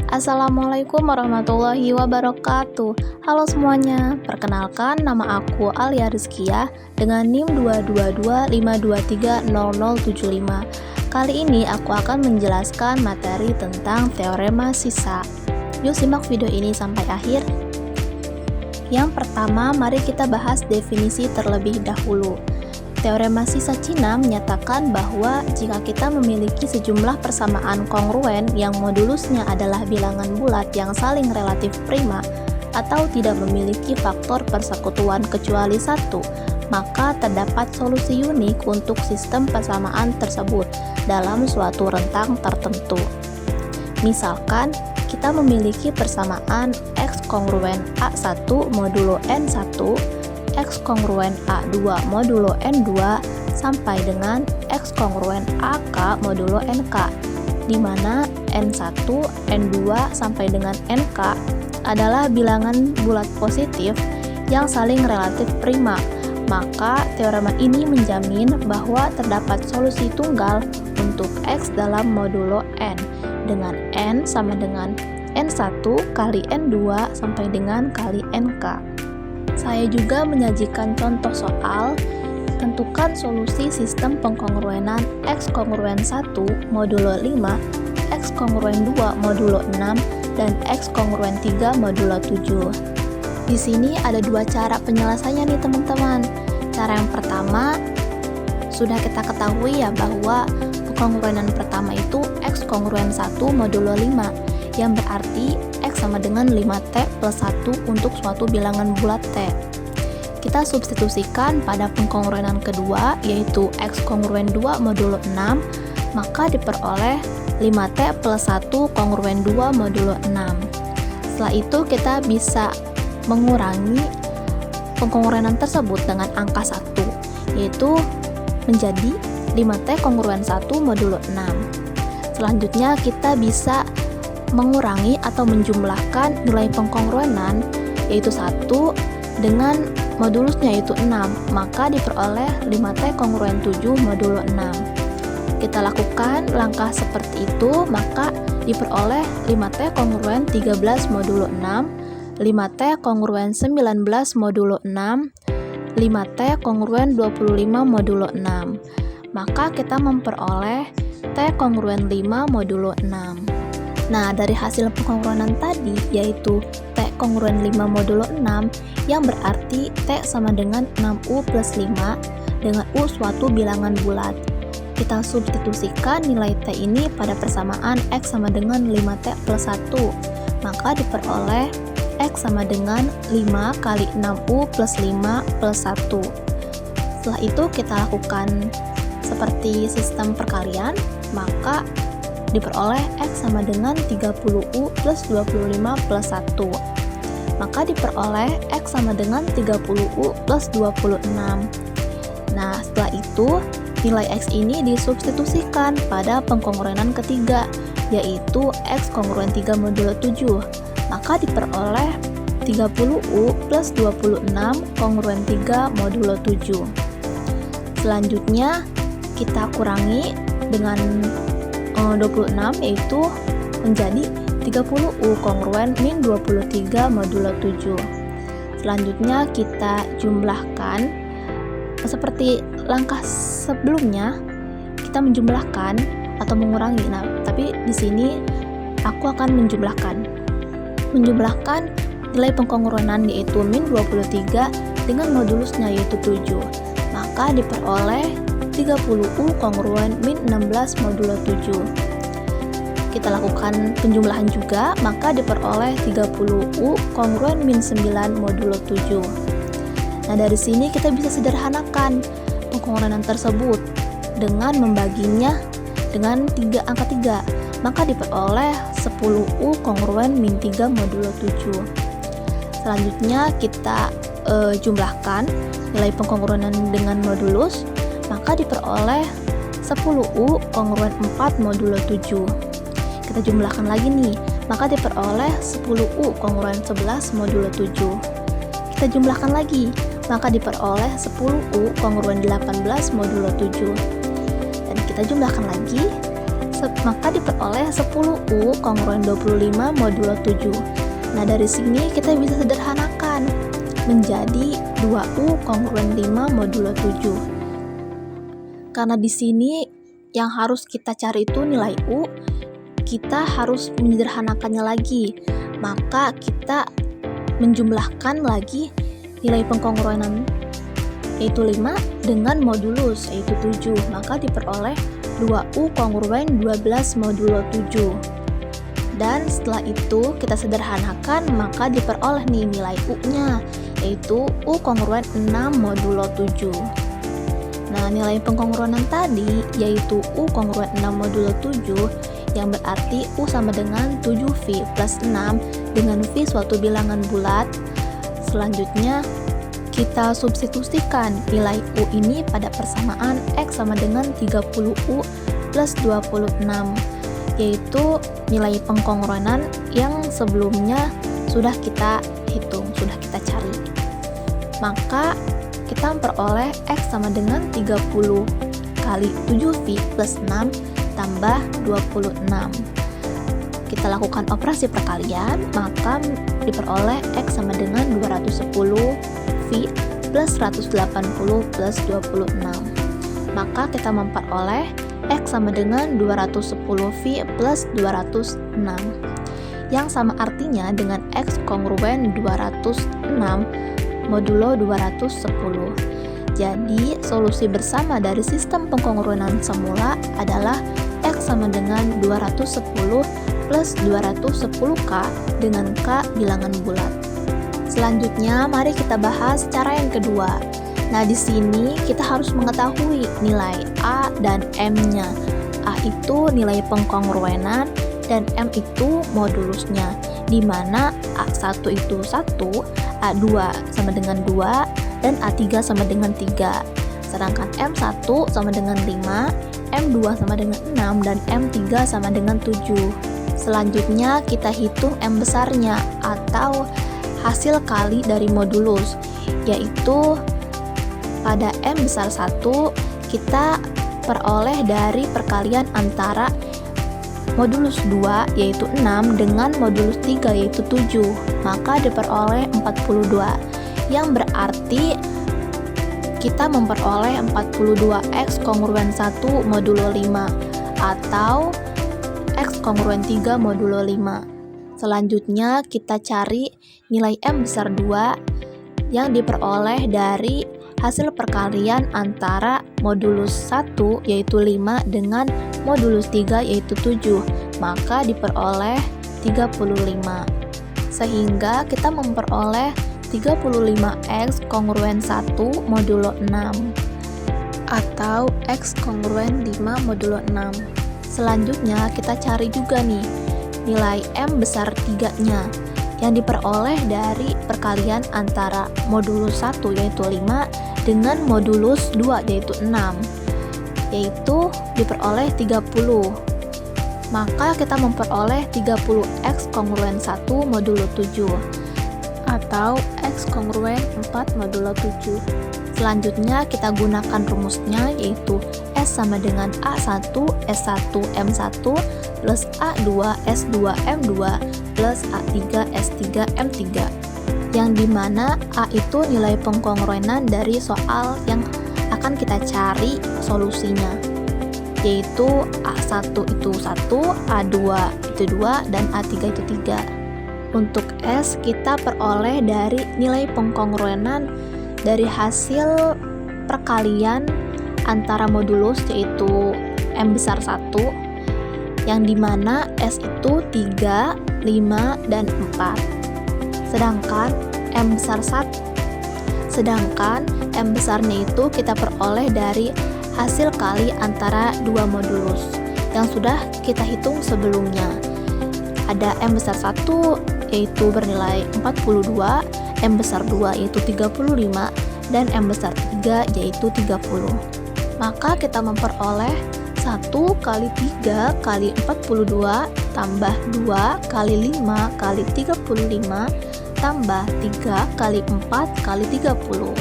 Assalamualaikum warahmatullahi wabarakatuh. Halo semuanya, perkenalkan nama aku Alia Rizkia dengan NIM 22252230075. Kali ini aku akan menjelaskan materi tentang teorema sisa. Yuk simak video ini sampai akhir. Yang pertama, mari kita bahas definisi terlebih dahulu. Teorema sisa Cina menyatakan bahwa jika kita memiliki sejumlah persamaan kongruen yang modulusnya adalah bilangan bulat yang saling relatif prima atau tidak memiliki faktor persekutuan kecuali satu, maka terdapat solusi unik untuk sistem persamaan tersebut dalam suatu rentang tertentu. Misalkan, kita memiliki persamaan X kongruen A1 modulo N1, X kongruen A2 modulo N2 sampai dengan X kongruen AK modulo NK, di mana N1, N2 sampai dengan NK adalah bilangan bulat positif yang saling relatif prima. Maka teorema ini menjamin bahwa terdapat solusi tunggal untuk X dalam modulo N dengan N sama dengan N1 kali N2 sampai dengan kali NK. Saya juga menyajikan contoh soal. Tentukan solusi sistem pengkongruenan X kongruen 1 modulo 5, X kongruen 2 modulo 6, dan X kongruen 3 modulo 7. Di sini ada dua cara penyelesaiannya nih teman-teman. Cara yang pertama, sudah kita ketahui ya bahwa pengkongruenan pertama itu X kongruen 1 modulo 5, yang berarti X sama dengan 5T plus 1 untuk suatu bilangan bulat T. Kita substitusikan pada pengkongruenan kedua, yaitu X kongruen 2 modulo 6, maka diperoleh 5T plus 1 kongruen 2 modulo 6. Setelah itu kita bisa mengurangi pengkongruenan tersebut dengan angka 1, yaitu menjadi 5T kongruen 1 modulo 6. Selanjutnya kita bisa mengurangi atau menjumlahkan nilai pengkongruenan, yaitu 1 dengan modulusnya yaitu 6, maka diperoleh 5T kongruen 7 modulo 6. Kita lakukan langkah seperti itu, maka diperoleh 5T kongruen 13 modulo 6, 5T kongruen 19 modulo 6, 5T kongruen 25 modulo 6. Maka kita memperoleh T kongruen 5 modulo 6. Nah, dari hasil pengkongruenan tadi, yaitu T kongruen 5 modulo 6, yang berarti T sama dengan 6U plus 5 dengan U suatu bilangan bulat. Kita substitusikan nilai T ini pada persamaan X sama dengan 5T plus 1, maka diperoleh X sama dengan 5 kali 6U plus 5 plus 1. Setelah itu kita lakukan seperti sistem perkalian, maka diperoleh X sama dengan 30U plus 25 plus 1. Maka diperoleh X sama dengan 30U plus 26. Nah, setelah itu nilai X ini disubstitusikan pada pengkongruenan ketiga, yaitu X kongruen 3 modulo 7. Maka diperoleh 30U plus 26 kongruen 3 modulo 7. Selanjutnya kita kurangi dengan 26, yaitu menjadi 30U kongruen min 23 modulo 7. Selanjutnya kita jumlahkan seperti langkah sebelumnya, kita menjumlahkan atau mengurangi. Nah, tapi di sini aku akan menjumlahkan nilai pengkongruenan yaitu min 23 dengan modulusnya yaitu 7. Maka diperoleh 30U kongruen min 16 modulo 7. Kita lakukan penjumlahan juga, maka diperoleh 30U kongruen min 9 modulo 7. Nah, dari sini kita bisa sederhanakan pengkongruenan tersebut dengan membaginya dengan angka 3, maka diperoleh 10U kongruen min 3 modulo 7. Selanjutnya kita jumlahkan nilai pengkongruenan dengan modulus, maka diperoleh 10U kongruen 4 modulo 7. Kita jumlahkan lagi nih, maka diperoleh 10U kongruen 11 modulo 7. Kita jumlahkan lagi, maka diperoleh 10U kongruen 18 modulo 7. Dan kita jumlahkan lagi, maka diperoleh 10U kongruen 25 modulo 7. Nah, dari sini kita bisa sederhanakan menjadi 2U kongruen 5 modulo 7. Karena di sini yang harus kita cari itu nilai U, kita harus menyederhanakannya lagi. Maka kita menjumlahkan lagi nilai pengkongruenan yaitu 5 dengan modulus yaitu 7. Maka diperoleh 2U kongruen 12 modulo 7. Dan setelah itu kita sederhanakan, maka diperoleh nih nilai U-nya yaitu U kongruen 6 modulo 7. Nah, nilai pengkongruenan tadi yaitu U kongruen 6 modulo 7 yang berarti U sama dengan 7V plus 6 dengan V suatu bilangan bulat. Selanjutnya kita substitusikan nilai U ini pada persamaan X sama dengan 30U plus 26, yaitu nilai pengkongruenan yang sebelumnya sudah kita hitung, sudah kita cari. Maka kita memperoleh X sama dengan 30 kali 7V plus 6 tambah 26. Kita lakukan operasi perkalian, maka diperoleh X sama dengan 210V plus 180 plus 26. Maka kita memperoleh X sama dengan 210V plus 206, yang sama artinya dengan X kongruen 206 modulo 210. Jadi, solusi bersama dari sistem pengkongruenan semula adalah X sama dengan 210 plus 210K dengan K bilangan bulat. Selanjutnya, mari kita bahas cara yang kedua. Nah, di sini kita harus mengetahui nilai A dan M-nya. A itu nilai pengkongruenan dan M itu modulusnya, di mana A1 itu 1, A2 sama dengan 2, dan A3 sama dengan 3. Sedangkan M1 sama dengan 5, M2 sama dengan 6, dan M3 sama dengan 7. Selanjutnya kita hitung M besarnya atau hasil kali dari modulus, yaitu pada M besar 1 kita peroleh dari perkalian antara modulus 2 yaitu 6 dengan modulus 3 yaitu 7, maka diperoleh 42, yang berarti kita memperoleh 42X kongruen 1 modulo 5 atau X kongruen 3 modulo 5. Selanjutnya kita cari nilai M besar 2 yang diperoleh dari hasil perkalian antara modulus 1 yaitu 5 dengan modulus 3 yaitu 7, maka diperoleh 35. Sehingga kita memperoleh 35X kongruen 1 modulo 6 atau X kongruen 5 modulo 6. Selanjutnya kita cari juga nih nilai M besar 3-nya yang diperoleh dari perkalian antara modulus 1 yaitu 5 dengan modulus 2 yaitu 6, yaitu diperoleh 30. Maka kita memperoleh 30X kongruen 1 modulo 7 atau X kongruen 4 modulo 7. Selanjutnya kita gunakan rumusnya, yaitu S sama dengan A1 S1 M1 plus A2 S2 M2 plus A3 S3 M3, yang dimana A itu nilai pengkongruenan dari soal yang akan kita cari solusinya, yaitu A1 itu 1, A2 itu 2, dan A3 itu 3. Untuk S kita peroleh dari nilai pengkongruenan dari hasil perkalian antara modulus yaitu M besar 1, yang dimana S itu 3, 5, dan 4. Sedangkan M besarnya itu kita peroleh dari hasil kali antara dua modulus yang sudah kita hitung sebelumnya. Ada M besar 1 yaitu bernilai 42, M besar 2 yaitu 35, dan M besar 3 yaitu 30. Maka kita memperoleh 1 kali 3 kali 42 tambah 2 kali 5 kali 35 tambah 3 kali 4 kali 30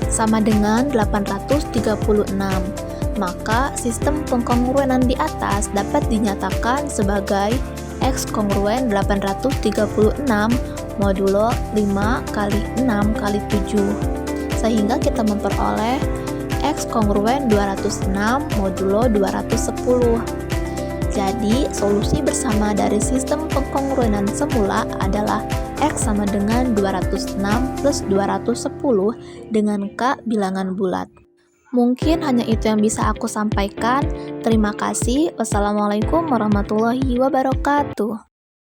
sama dengan 836. maka sistem pengkongruenan di atas dapat dinyatakan sebagai X kongruen 836 modulo 5 kali 6 kali 7, sehingga kita memperoleh X kongruen 206 modulo 210. Jadi, solusi bersama dari sistem pengkongruenan semula adalah X sama dengan 206 plus 210 dengan K bilangan bulat. Mungkin hanya itu yang bisa aku sampaikan. Terima kasih. Wassalamualaikum warahmatullahi wabarakatuh.